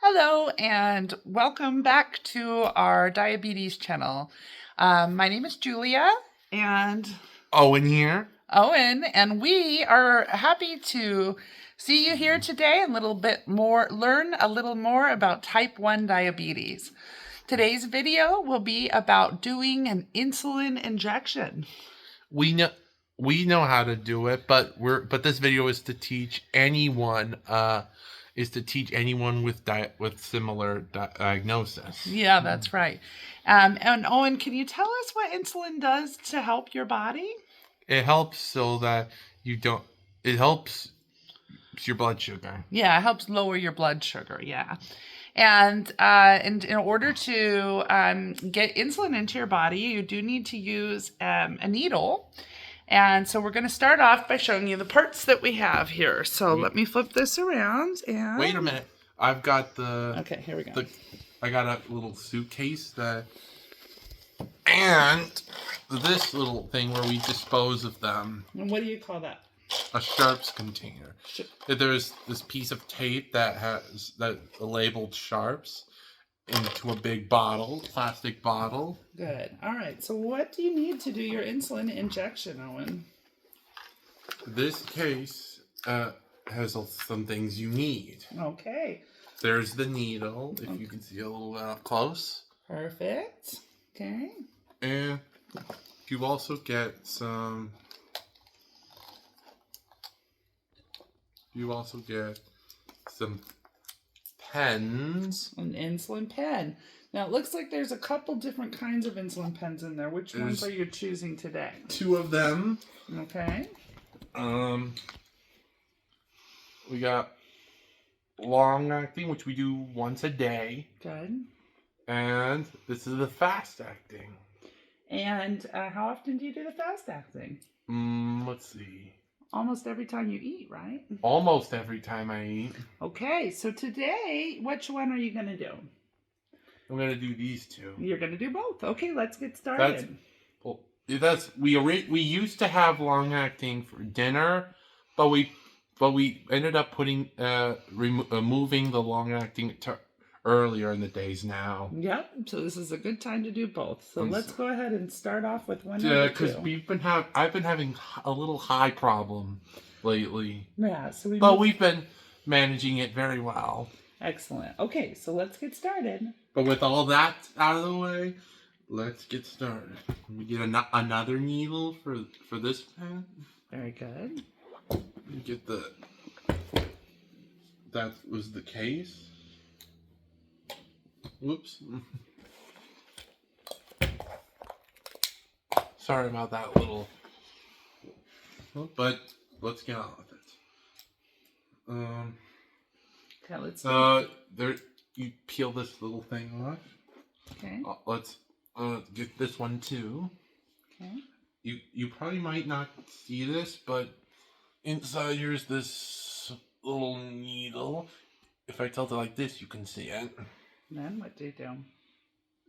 Hello and welcome back to our diabetes channel. My name is Julia and Owen here. Owen, and we are happy to see you here today and learn a little more about type 1 diabetes. Today's video will be about doing an insulin injection. We know how to do it, but this video is to teach anyone with similar diagnosis. Yeah, that's right. And Owen, can you tell us what insulin does to help your body? It helps so that you don't. It helps your blood sugar. Yeah, it helps lower your blood sugar. Yeah. And in order to get insulin into your body, you do need to use a needle. And so we're going to start off by showing you the parts that we have here. So let me flip this around and... Wait a minute. I've got the... Okay, here we go. I got a little suitcase and this little thing where we dispose of them. And what do you call that? A sharps container. There's this piece of tape that labeled sharps into a big bottle, plastic bottle. Good. All right. So what do you need to do your insulin injection, Owen? This case has some things you need. Okay. There's the needle, if you can see a little up close. Perfect. Okay. And you also get some... You also get some pens. An insulin pen. Now, it looks like there's a couple different kinds of insulin pens in there. Which ones are you choosing today? 2 of them. Okay. We got long acting, which we do once a day. Good. And this is the fast acting. And how often do you do the fast acting? Let's see. Almost every time you eat, right? Almost every time I eat. Okay, so today, which one are you going to do? I'm going to do these 2. You're going to do both. Okay, let's get started. We used to have long acting for dinner, but we ended up moving the long acting to earlier in the days now. Yep. So this is a good time to do both. So let's go ahead and start off with one. Because I've been having a little high problem lately. Yeah. So we've been managing it very well. Excellent. Okay, so let's get started. But with all that out of the way, let's get started. Let me get another needle for this pen. Very good. Get that was the case. Whoops. Sorry about that little... But let's get on with it. Okay, let's see. You peel this little thing off. Okay. Let's get this one too. Okay. You probably might not see this, but inside here's this little needle. If I tilt it like this, you can see it. Then what do you do?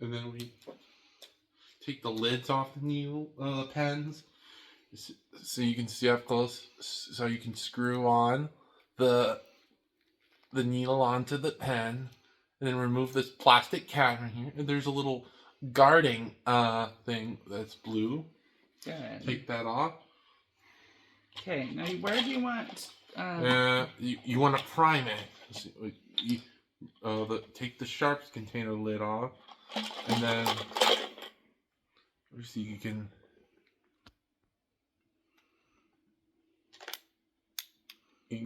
And then we take the lids off the needle, pens, so you can see up close. So you can screw on the needle onto the pen, and then remove this plastic cap right here. And there's a little guarding thing that's blue. Good. Take that off. Okay. Now, where do you want? You want to prime it. Take the sharps container lid off, and then see you can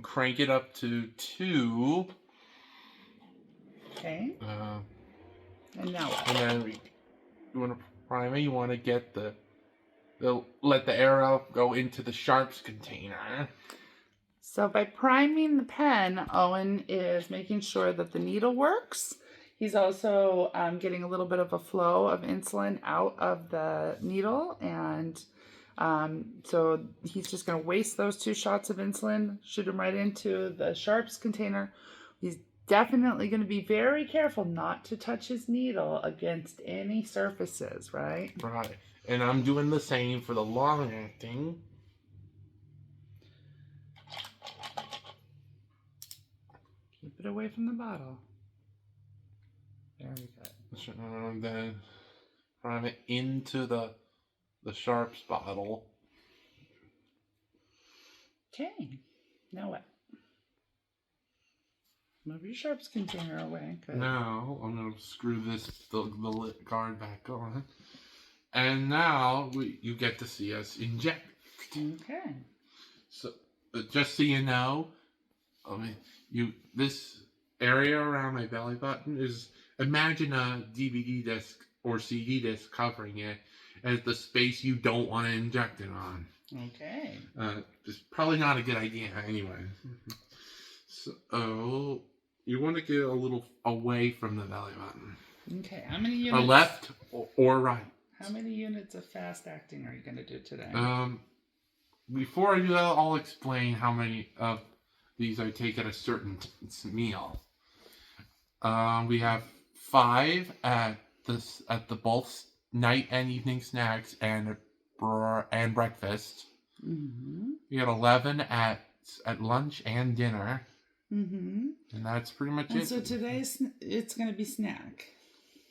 crank it up to 2. Okay. And now what? And then you want to prime it. You want to get let the air out go into the sharps container. So by priming the pen, Owen is making sure that the needle works. He's also getting a little bit of a flow of insulin out of the needle. And so he's just going to waste those 2 shots of insulin, shoot them right into the sharps container. He's definitely going to be very careful not to touch his needle against any surfaces, right? Right. And I'm doing the same for the long acting. Keep it away from the bottle. Very good. Then prime it into the sharps bottle. Okay. Now what? Move your sharps container away. Good. Now I'm gonna screw the lid guard back on, and now you get to see us inject. Okay. So just so you know, I mean this area around my belly button is, imagine a DVD disc or CD disc covering it as the space you don't want to inject it on. Okay. It's probably not a good idea anyway. So you want to get a little away from the belly button. Okay. How many units? Or left or right. How many units of fast acting are you going to do today? Before I do that, I'll explain how many of these I take at a certain meal. We have 5 at the both night and evening snacks and breakfast. Mm-hmm. We got 11 at lunch and dinner. Mm-hmm. And that's pretty much And it. so today it's going to be snack.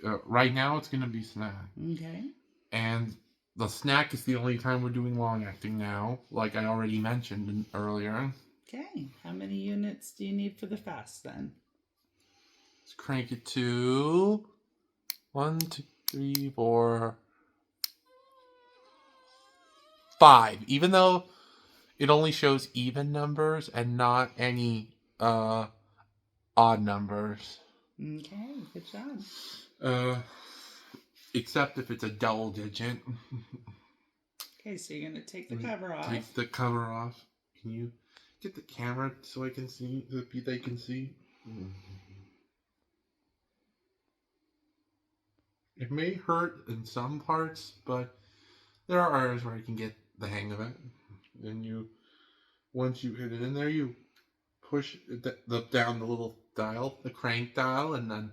Right now it's going to be snack. Okay. And the snack is the only time we're doing long acting now, like I already mentioned earlier. Okay. How many units do you need for the fast then? Let's crank it to 1, 2, 3, 4, 5. Even though it only shows even numbers and not any odd numbers. Okay. Good job. Except if it's a double digit. Okay, so you're going to take the cover off. Take the cover off. Can you get the camera so I can see, so they can see? It may hurt in some parts, but there are areas where you can get the hang of it. And once you hit it in there, you push down the little dial, the crank dial, and then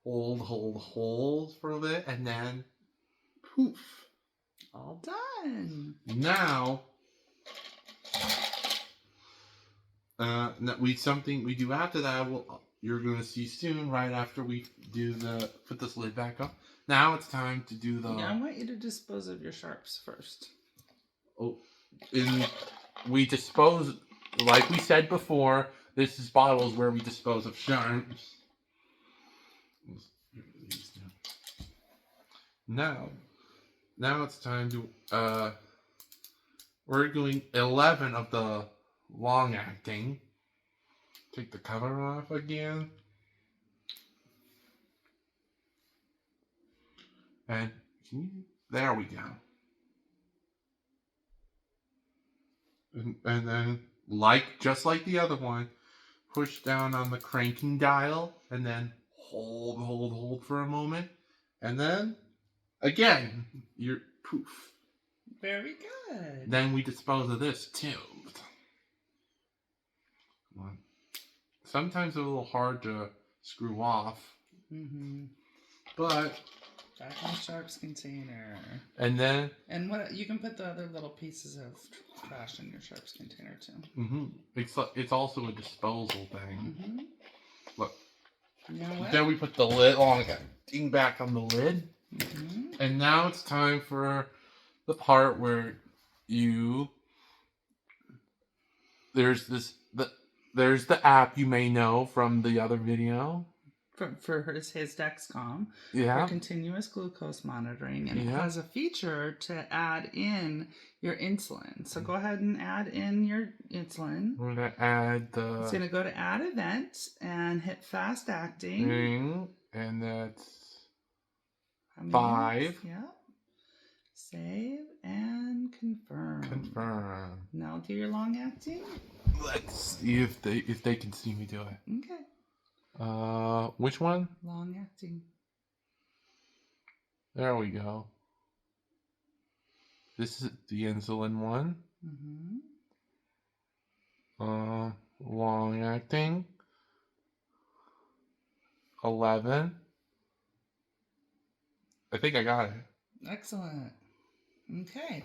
hold for a bit, and then poof. All done. Now, something we do after that, you're going to see soon, right after we put this lid back up. Now it's time to do the... Yeah, I want you to dispose of your sharps first. Oh, we dispose, like we said before, this is bottles where we dispose of sharps. Now it's time to, we're doing 11 of the long acting. Take the cover off again. And there we go. And then, just like the other one, push down on the cranking dial, and then hold for a moment, and then again, you're poof. Very good. Then we dispose of this too. Sometimes it's a little hard to screw off, but back in the sharps container. And then what you can put the other little pieces of trash in your sharps container too. It's also a disposal thing. Look. You know what? Then we put the lid on, ding back on the lid, and now it's time for the part where there's the app you may know from the other video. For his Dexcom. Yeah. For continuous glucose monitoring. And it has a feature to add in your insulin. So go ahead and add in your insulin. We're going to add It's going to go to add event and hit fast acting. And that's 5. Yep. Save and confirm. Now do your long acting. Let's see if they can see me do it. Okay. Which one? Long acting. There we go. This is the insulin one. Long acting. 11. I think I got it. Excellent. Okay.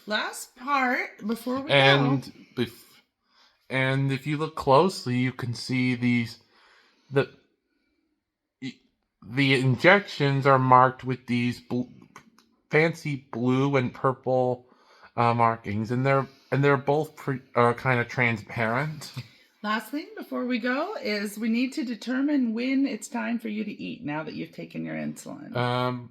Last part before we go. And if you look closely, you can see the injections are marked with these fancy blue and purple markings, and they're both kind of transparent. Last thing before we go is we need to determine when it's time for you to eat now that you've taken your insulin.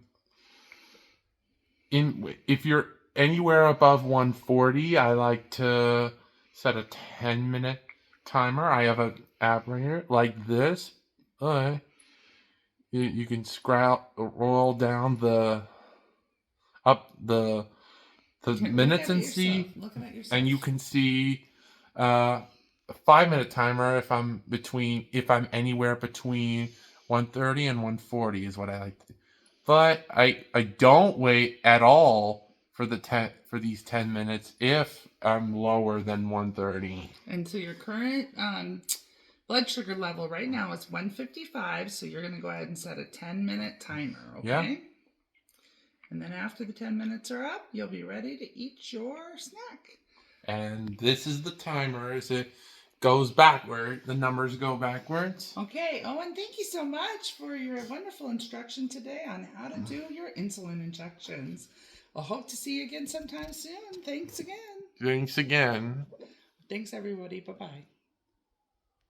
If you're anywhere above 140, I like to set a 10-minute timer. I have an app right here like this. You can roll down the minutes and see, Looking at yourself. and you can see a 5-minute timer if I'm anywhere between 130 and 140 is what I like to do. But I don't wait at all for these 10 minutes if I'm lower than 130. And so your current blood sugar level right now is 155, so you're going to go ahead and set a 10-minute timer, okay? Yeah. And then after the 10 minutes are up, you'll be ready to eat your snack. And this is the timer as it goes backward. The numbers go backwards. Okay, Owen, thank you so much for your wonderful instruction today on how to do your insulin injections. I'll hope to see you again sometime soon. Thanks again. Thanks again. Thanks, everybody. Bye-bye.